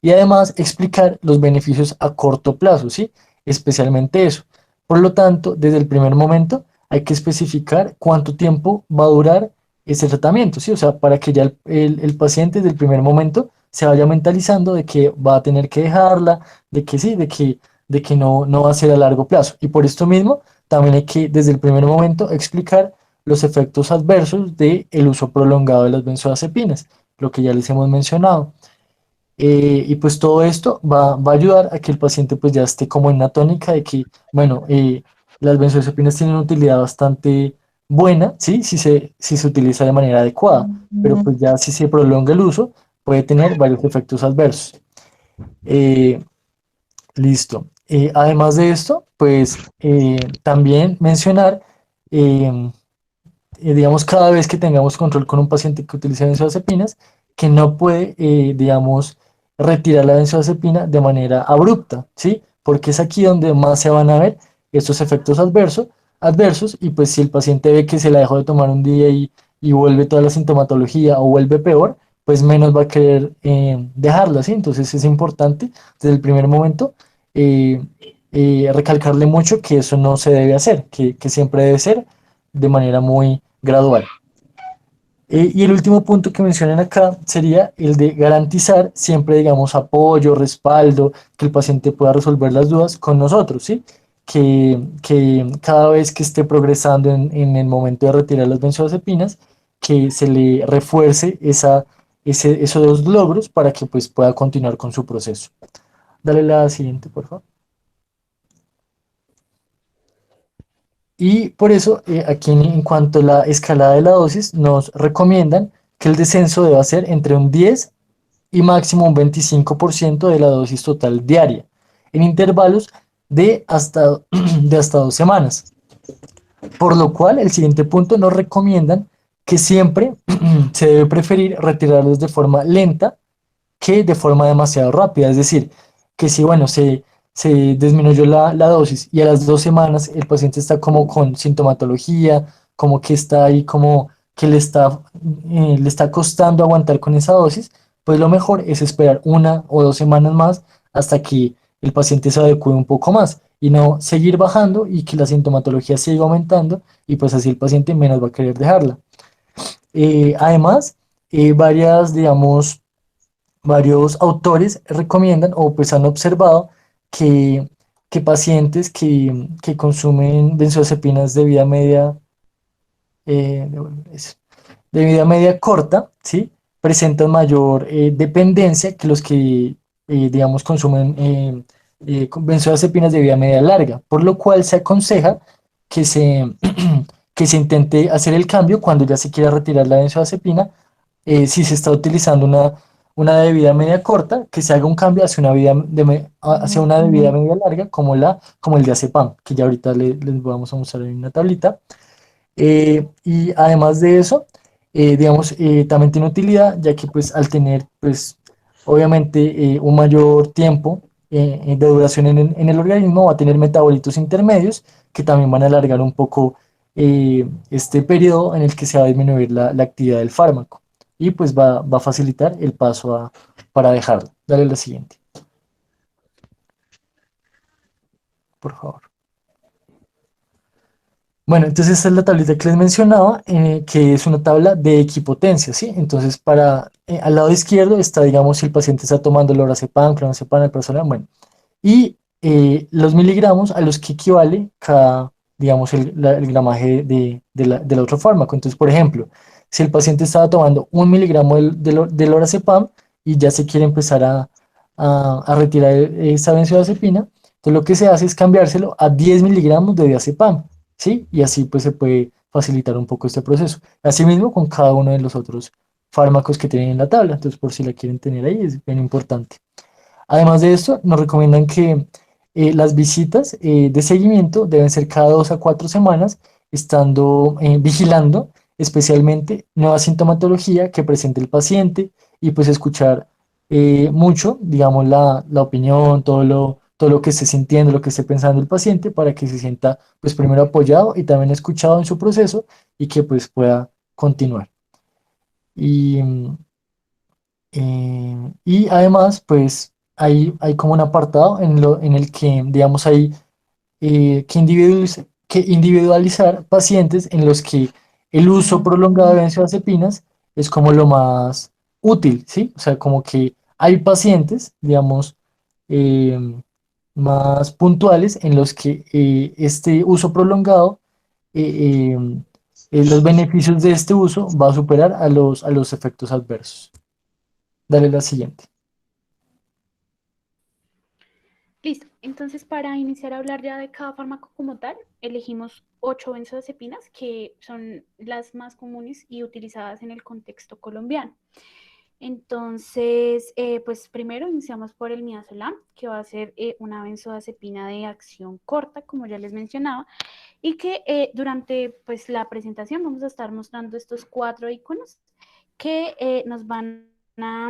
Y además explicar los beneficios a corto plazo, ¿sí? Especialmente eso. Por lo tanto, desde el primer momento hay que especificar cuánto tiempo va a durar ese tratamiento, ¿sí? O sea, para que ya el paciente desde el primer momento se vaya mentalizando de que va a tener que dejarla, de que sí, de que no va a ser a largo plazo. Y por esto mismo, también hay que desde el primer momento explicar los efectos adversos del uso prolongado de las benzodiazepinas, lo que ya les hemos mencionado. Y pues todo esto va a ayudar a que el paciente pues ya esté como en una tónica de que, bueno, las benzodiazepinas tienen una utilidad bastante buena, ¿sí? Si se utiliza de manera adecuada, pero pues ya si se prolonga el uso puede tener varios efectos adversos. Eh, Listo. Además de esto, pues también mencionar, eh, digamos, cada vez que tengamos control con un paciente que utiliza benzodiazepinas, que no puede, digamos, retirar la benzodiazepina de manera abrupta, ¿sí? Porque es aquí donde más se van a ver estos efectos adversos y pues si el paciente ve que se la dejó de tomar un día y vuelve toda la sintomatología o vuelve peor, pues menos va a querer dejarla, ¿sí? Entonces es importante desde el primer momento eh, recalcarle mucho que eso no se debe hacer, que siempre debe ser de manera muy gradual. Y el último punto que mencionan acá sería el de garantizar siempre, digamos, apoyo, respaldo, que el paciente pueda resolver las dudas con nosotros, ¿sí? Que cada vez que esté progresando en el momento de retirar las benzodiazepinas, que se le refuerce esos logros para que pues, pueda continuar con su proceso. Dale la siguiente, por favor. Y por eso, aquí en cuanto a la escalada de la dosis, nos recomiendan que el descenso deba ser entre un 10 y máximo un 25% de la dosis total diaria, en intervalos de hasta 2 semanas. Por lo cual, el siguiente punto nos recomiendan que siempre se debe preferir retirarlos de forma lenta que de forma demasiado rápida. Es decir, que si, bueno, se disminuyó la dosis y a las 2 semanas el paciente está como con sintomatología, como que está ahí, como que le está costando aguantar con esa dosis, pues lo mejor es esperar 1 o 2 semanas más hasta que el paciente se adecue un poco más y no seguir bajando y que la sintomatología siga aumentando y pues así el paciente menos va a querer dejarla. Además, digamos, varios autores recomiendan o pues han observado que pacientes que consumen benzodiazepinas eh, de vida media corta, ¿sí? Presentan mayor dependencia que los que, digamos, consumen benzodiazepinas de vida media larga, por lo cual se aconseja que se, que se intente hacer el cambio cuando ya se quiera retirar la benzodiazepina. Si se está utilizando una de vida media corta, que se haga un cambio hacia hacia una de vida media larga, como el diazepam, que ya ahorita les vamos a mostrar en una tablita. Y además de eso, digamos, también tiene utilidad, ya que pues al tener, pues, obviamente un mayor tiempo de duración en el organismo, va a tener metabolitos intermedios que también van a alargar un poco este periodo en el que se va a disminuir la actividad del fármaco y pues va a facilitar el paso para dejarlo. Dale la siguiente, por favor. Bueno, entonces esta es la tablita que les mencionaba, que es una tabla de equipotencia, ¿sí? Entonces, al lado izquierdo está, digamos, si el paciente está tomando lorazepam, clonazepam, alprazolam, bueno, y los miligramos a los que equivale cada, digamos, el gramaje del otro fármaco. Entonces, por ejemplo, si el paciente estaba tomando 1 miligramo de lorazepam y ya se quiere empezar a retirar esa benzodiazepina. Entonces lo que se hace es cambiárselo a 10 miligramos de diazepam, ¿sí? Y así pues se puede facilitar un poco este proceso. Asimismo con cada uno de los otros fármacos que tienen en la tabla, entonces por si la quieren tener ahí es bien importante. Además de esto, nos recomiendan que las visitas de seguimiento deben ser cada 2 a 4 semanas, estando vigilando especialmente nueva sintomatología que presente el paciente y pues escuchar mucho, digamos, la opinión, todo lo que esté sintiendo, lo que esté pensando el paciente para que se sienta pues primero apoyado y también escuchado en su proceso y que pues pueda continuar. Y, y además, pues hay como un apartado en el que, digamos, hay que individualizar pacientes en los que el uso prolongado de benzodiazepinas es como lo más útil, ¿sí? O sea, como que hay pacientes, digamos, eh, más puntuales en los que este uso prolongado, eh, los beneficios de este uso va a superar a los efectos adversos. Dale la siguiente. Listo. Entonces, para iniciar a hablar ya de cada fármaco como tal, elegimos 8 benzodiazepinas que son las más comunes y utilizadas en el contexto colombiano. Entonces, pues primero iniciamos por el midazolam, que va a ser una benzodiazepina de acción corta, como ya les mencionaba, y que durante pues, la presentación vamos a estar mostrando estos 4 iconos que nos van a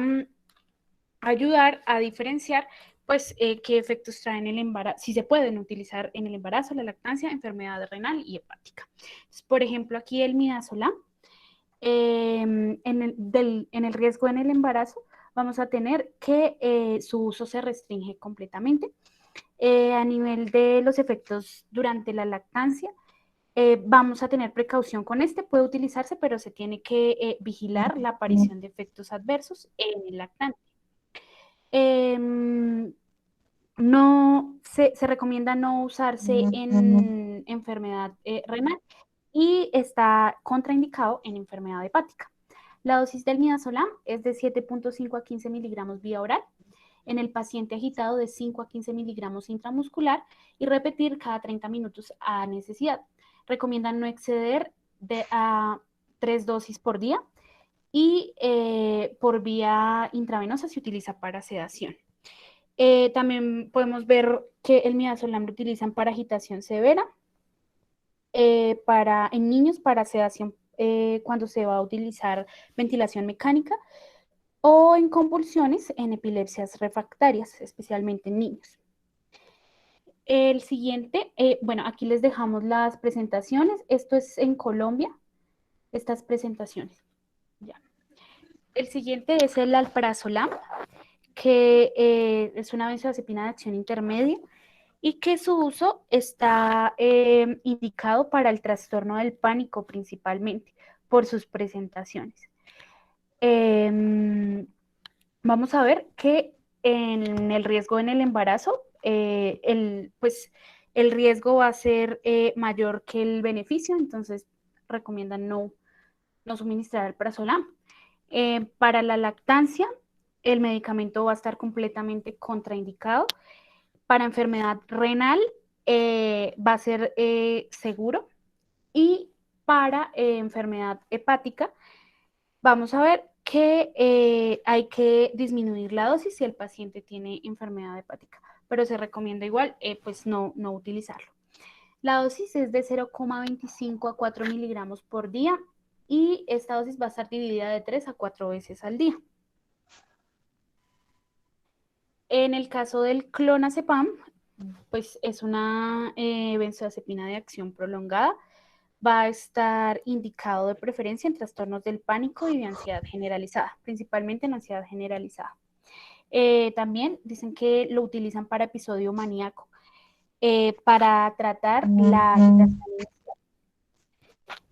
ayudar a diferenciar pues qué efectos traen el embarazo, si se pueden utilizar en el embarazo, la lactancia, enfermedad renal y hepática. Entonces, por ejemplo, aquí el midazolam, en el riesgo en el embarazo, vamos a tener que su uso se restringe completamente. A nivel de los efectos durante la lactancia, vamos a tener precaución con este, puede utilizarse, pero se tiene que vigilar la aparición de efectos adversos en el lactante. No se recomienda no usarse en enfermedad renal y está contraindicado en enfermedad hepática. La dosis del midazolam es de 7.5 a 15 miligramos vía oral, en el paciente agitado de 5 a 15 miligramos intramuscular y repetir cada 30 minutos a necesidad. Recomiendan no exceder a 3 dosis por día y por vía intravenosa se utiliza para sedación. También podemos ver que el midazolam lo utilizan para agitación severa, en niños para sedación cuando se va a utilizar ventilación mecánica o en convulsiones en epilepsias refractarias, especialmente en niños. El siguiente, bueno, aquí les dejamos las presentaciones. Esto es en Colombia, estas presentaciones. Ya. El siguiente es el alprazolam, que es una benzodiazepina de acción intermedia y que su uso está indicado para el trastorno del pánico principalmente por sus presentaciones. Vamos a ver que en el riesgo en el embarazo, pues el riesgo va a ser mayor que el beneficio, entonces recomiendan no suministrar el prazolam. Para la lactancia, el medicamento va a estar completamente contraindicado. Para enfermedad renal va a ser seguro y para enfermedad hepática vamos a ver que hay que disminuir la dosis si el paciente tiene enfermedad hepática, pero se recomienda igual pues no utilizarlo. La dosis es de 0,25 a 4 miligramos por día y esta dosis va a estar dividida de 3 a 4 veces al día. En el caso del clonazepam, pues es una benzodiazepina de acción prolongada. Va a estar indicado de preferencia en trastornos del pánico y de ansiedad generalizada, principalmente en ansiedad generalizada. También dicen que lo utilizan para episodio maníaco, para tratar la agitación.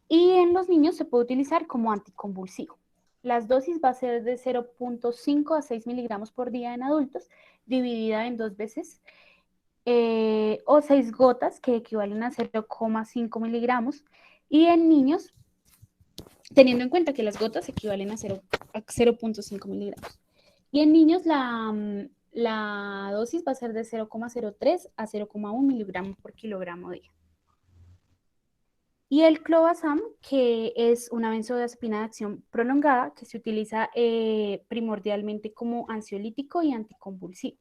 Y en los niños se puede utilizar como anticonvulsivo. Las dosis va a ser de 0.5 a 6 miligramos por día en adultos, dividida en 2 veces, o 6 gotas, que equivalen a 0,5 miligramos, y en niños, teniendo en cuenta que las gotas equivalen a 0.5 miligramos. Y en niños La dosis va a ser de 0,03 a 0,1 miligramos por kilogramo día. Y el clobazam, que es una benzodiazepina de acción prolongada que se utiliza primordialmente como ansiolítico y anticonvulsivo.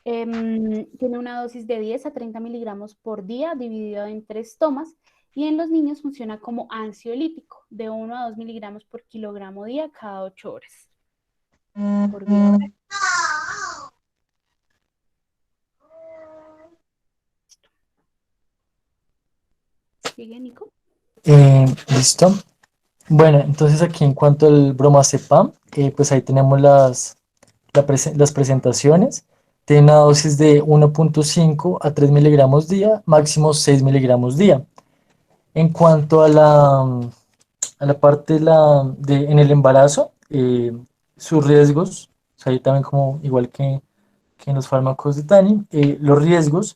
Tiene una dosis de 10 a 30 miligramos por día dividido en 3 tomas y en los niños funciona como ansiolítico de 1 a 2 miligramos por kilogramo día cada 8 horas. Por vía oral. ¿Sigue, Nico? Listo. Bueno, entonces aquí en cuanto al bromazepam, pues ahí tenemos las presentaciones. Tiene una dosis de 1,5 a 3 miligramos día, máximo 6 miligramos día. En cuanto a la parte en el embarazo, sus riesgos, o sea, ahí también como igual que en los fármacos de Tani, los riesgos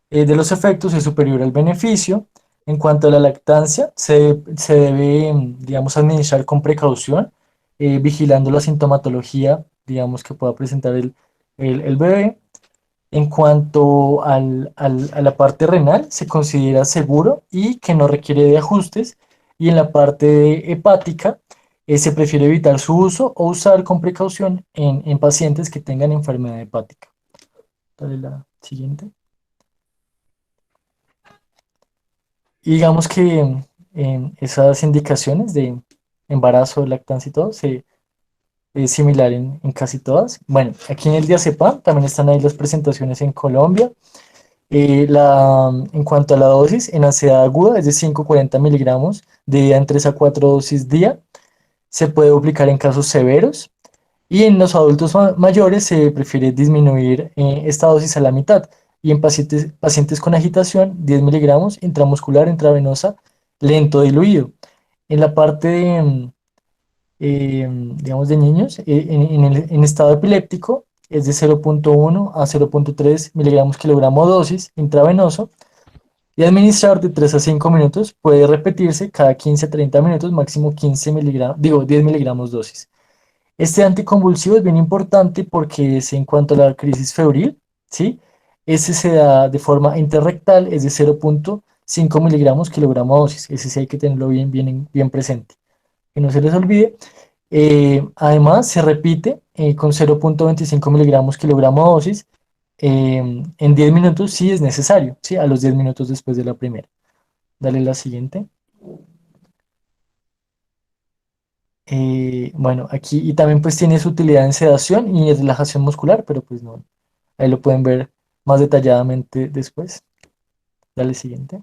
de los efectos es superior al beneficio. En cuanto a la lactancia, se debe, digamos, administrar con precaución, vigilando la sintomatología, digamos, que pueda presentar el bebé. En cuanto a la parte renal, se considera seguro y que no requiere de ajustes. Y en la parte hepática, se prefiere evitar su uso o usar con precaución en pacientes que tengan enfermedad hepática. Dale la siguiente. Y digamos que esas indicaciones de embarazo, lactancia y todo, es similar en casi todas. Bueno, aquí en el diazepam también están ahí las presentaciones en Colombia. En cuanto a la dosis, en ansiedad aguda es de 5,40 miligramos de día en 3 a 4 dosis día. Se puede aplicar en casos severos. Y en los adultos mayores se prefiere disminuir esta dosis a la mitad. Y en pacientes con agitación, 10 miligramos intramuscular, intravenosa, lento diluido. En la parte digamos, de niños, en estado epiléptico, es de 0,1 a 0,3 miligramos kilogramo dosis intravenoso. Y administrar de 3 a 5 minutos, puede repetirse cada 15 a 30 minutos, máximo 15 miligramos, digo, 10 miligramos dosis. Este anticonvulsivo es bien importante porque es en cuanto a la crisis febril, ¿sí? Ese se da de forma interrectal, es de 0,5 miligramos kilogramo dosis. Ese sí hay que tenerlo bien presente. Que no se les olvide. Además, se repite con 0,25 miligramos kilogramo dosis en 10 minutos si es necesario, ¿sí? A los 10 minutos después de la primera. Dale la siguiente. Bueno, aquí y también pues tiene su utilidad en sedación y en relajación muscular, pero pues no, ahí lo pueden ver más detalladamente después. Dale siguiente.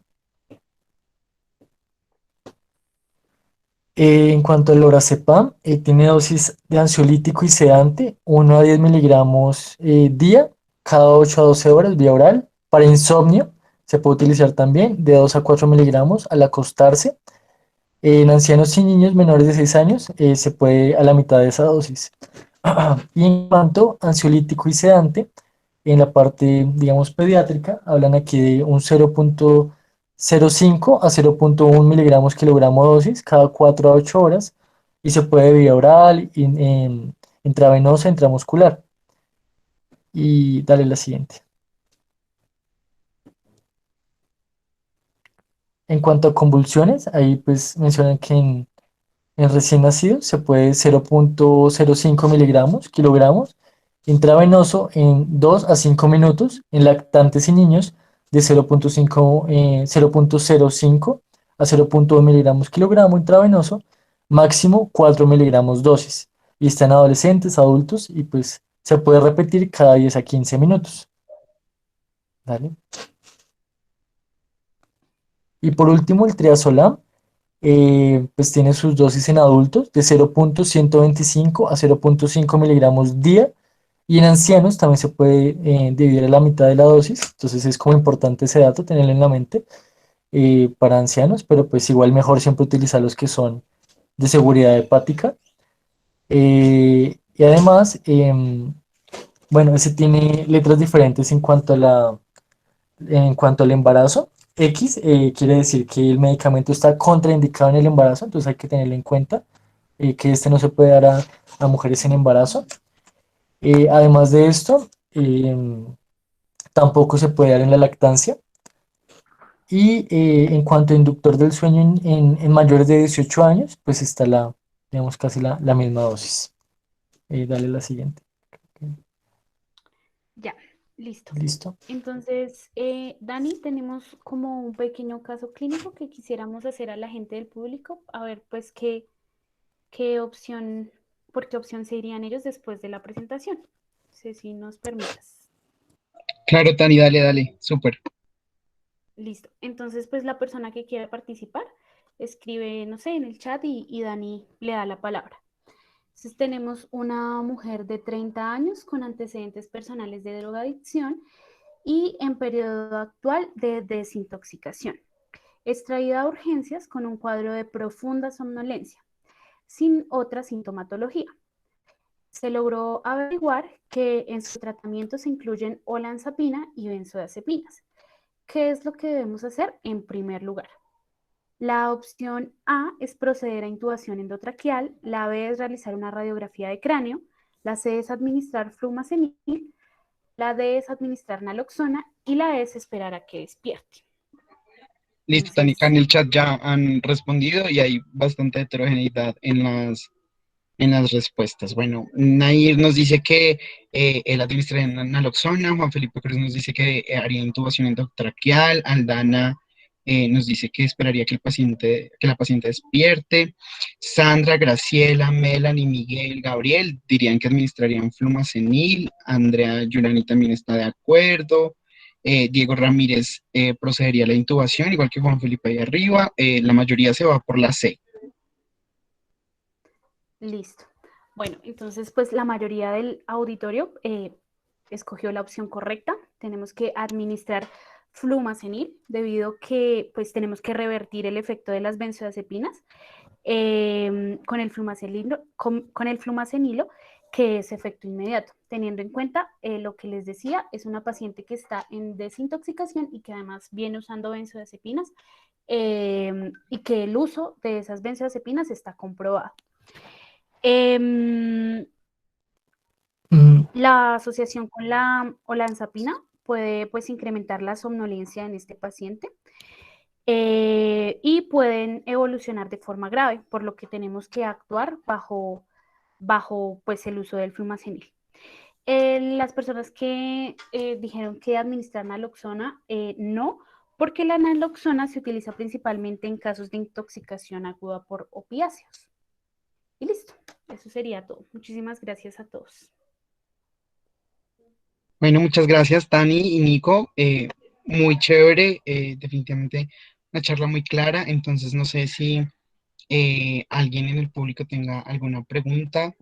En cuanto al lorazepam, tiene dosis de ansiolítico y sedante, 1 a 10 miligramos día, cada 8 a 12 horas vía oral. Para insomnio se puede utilizar también de 2 a 4 miligramos al acostarse. En ancianos y niños menores de 6 años se puede a la mitad de esa dosis. Y en cuanto a ansiolítico y sedante, en la parte, digamos, pediátrica, hablan aquí de un 0,05 a 0,1 miligramos kilogramo dosis cada 4 a 8 horas y se puede vía oral, intravenosa, intramuscular. Y dale la siguiente. En cuanto a convulsiones, ahí pues mencionan que en recién nacidos se puede 0,05 miligramos, kilogramos, intravenoso en 2 a 5 minutos, en lactantes y niños de 0,05 a 0,2 miligramos kilogramo intravenoso, máximo 4 miligramos dosis. Y está en adolescentes, adultos y pues se puede repetir cada 10 a 15 minutos. ¿Vale? Y por último el triazolam. Pues tiene sus dosis en adultos de 0,125 a 0,5 miligramos día y en ancianos también se puede dividir a la mitad de la dosis, entonces es como importante ese dato tenerlo en la mente para ancianos, pero pues igual mejor siempre utilizar los que son de seguridad hepática. Y además, bueno, ese tiene letras diferentes en cuanto al embarazo. X quiere decir que el medicamento está contraindicado en el embarazo, entonces hay que tenerlo en cuenta, que este no se puede dar a mujeres en embarazo. Además de esto, tampoco se puede dar en la lactancia. Y en cuanto a inductor del sueño en mayores de 18 años, pues está digamos, casi la misma dosis. Dale la siguiente. Ya, listo. ¿Listo? Entonces, Dani, tenemos como un pequeño caso clínico que quisiéramos hacer a la gente del público, a ver pues qué opción, por qué opción se irían ellos después de la presentación. No sé si nos permitas. Claro, Tani, dale, dale, súper. Listo. Entonces, pues la persona que quiera participar escribe, no sé, en el chat y Dani le da la palabra. Entonces, tenemos una mujer de 30 años con antecedentes personales de drogadicción y en periodo actual de desintoxicación. Extraída a urgencias con un cuadro de profunda somnolencia, sin otra sintomatología. Se logró averiguar que en su tratamiento se incluyen olanzapina y benzodiazepinas. ¿Qué es lo que debemos hacer? En primer lugar, la opción A es proceder a intubación endotraqueal, la B es realizar una radiografía de cráneo, la C es administrar flumazenil, la D es administrar naloxona y la E es esperar a que despierte. Listo, Tani, acá Entonces, en el chat ya han respondido y hay bastante heterogeneidad en las respuestas. Bueno, Nair nos dice que él administraría naloxona, Juan Felipe Cruz nos dice que haría intubación endotraqueal, Aldana nos dice que esperaría que la paciente despierte, Sandra, Graciela, Melanie, Miguel, Gabriel dirían que administrarían flumacenil, Andrea Yurani también está de acuerdo. Diego Ramírez procedería a la intubación, igual que Juan Felipe ahí arriba. La mayoría se va por la C. listo. Bueno, entonces pues la mayoría del auditorio escogió la opción correcta. Tenemos que administrar flumazenil debido a que pues tenemos que revertir el efecto de las benzodiazepinas con el flumacenilo, que es efecto inmediato, teniendo en cuenta lo que les decía, es una paciente que está en desintoxicación y que además viene usando benzodiazepinas y que el uso de esas benzodiazepinas está comprobado. Mm, La asociación con la olanzapina puede pues incrementar la somnolencia en este paciente y pueden evolucionar de forma grave, por lo que tenemos que actuar bajo pues el uso del flumacenil. Las personas que dijeron que administrar naloxona, no, porque la naloxona se utiliza principalmente en casos de intoxicación aguda por opiáceos. Y listo, eso sería todo. Muchísimas gracias a todos. Bueno, muchas gracias, Tani y Nico. Muy chévere, definitivamente una charla muy clara. Entonces, no sé si alguien en el público tenga alguna pregunta